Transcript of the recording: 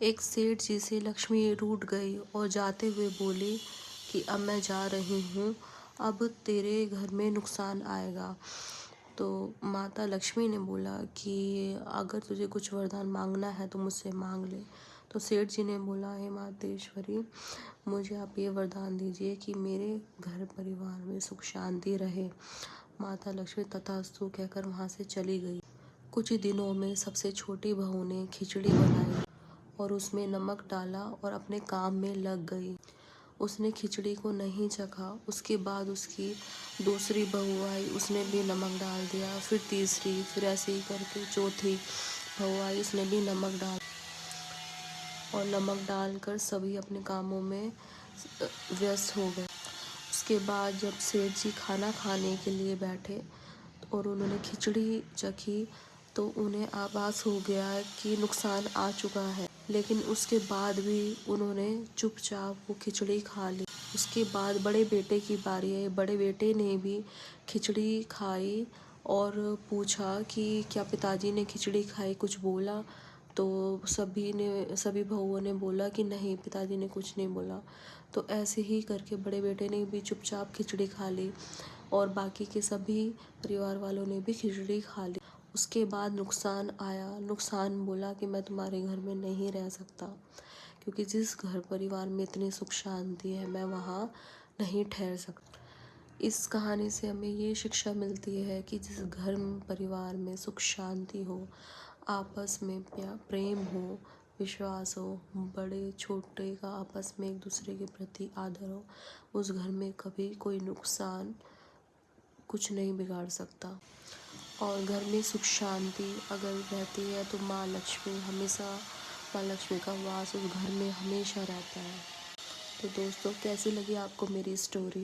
एक सेठ जी से लक्ष्मी रूठ गई और जाते हुए बोली कि अब मैं जा रही हूँ, अब तेरे घर में नुकसान आएगा। तो माता लक्ष्मी ने बोला कि अगर तुझे कुछ वरदान मांगना है तो मुझसे मांग ले। तो सेठ जी ने बोला, हे मातेश्वरी, मुझे आप ये वरदान दीजिए कि मेरे घर परिवार में सुख शांति रहे। माता लक्ष्मी तथास्तु कहकर वहाँ से चली गई। कुछ ही दिनों में सबसे छोटी बहू ने खिचड़ी बनाई और उसमें नमक डाला और अपने काम में लग गई। उसने खिचड़ी को नहीं चखा। उसके बाद उसकी दूसरी बहू आई, उसने भी नमक डाल दिया। फिर तीसरी, फिर ऐसे ही करके चौथी बहू आई, उसने भी नमक डाल और नमक डालकर सभी अपने कामों में व्यस्त हो गए। उसके बाद जब सेठ जी खाना खाने के लिए बैठे और उन्होंने खिचड़ी चखी तो उन्हें आभास हो गया कि नुकसान आ चुका है, लेकिन उसके बाद भी उन्होंने चुपचाप वो खिचड़ी खा ली। उसके बाद बड़े बेटे की बारी आई। बड़े बेटे ने भी खिचड़ी खाई और पूछा कि क्या पिताजी ने खिचड़ी खाई, कुछ बोला? तो सभी बहुओं ने बोला कि नहीं, पिताजी ने कुछ नहीं बोला। तो ऐसे ही करके बड़े बेटे ने भी चुपचाप खिचड़ी खा ली और बाकी के सभी परिवार वालों ने भी खिचड़ी खा ली। उसके बाद नुकसान आया। नुकसान बोला कि मैं तुम्हारे घर में नहीं रह सकता, क्योंकि जिस घर परिवार में इतनी सुख शांति है मैं वहाँ नहीं ठहर सकता। इस कहानी से हमें ये शिक्षा मिलती है कि जिस घर परिवार में सुख शांति हो, आपस में प्रेम हो, विश्वास हो, बड़े छोटे का आपस में एक दूसरे के प्रति आदर हो, उस घर में कभी कोई नुकसान कुछ नहीं बिगाड़ सकता। और घर में सुख शांति अगर रहती है तो माँ लक्ष्मी का वास उस घर में हमेशा रहता है। तो दोस्तों, कैसी लगी आपको मेरी स्टोरी?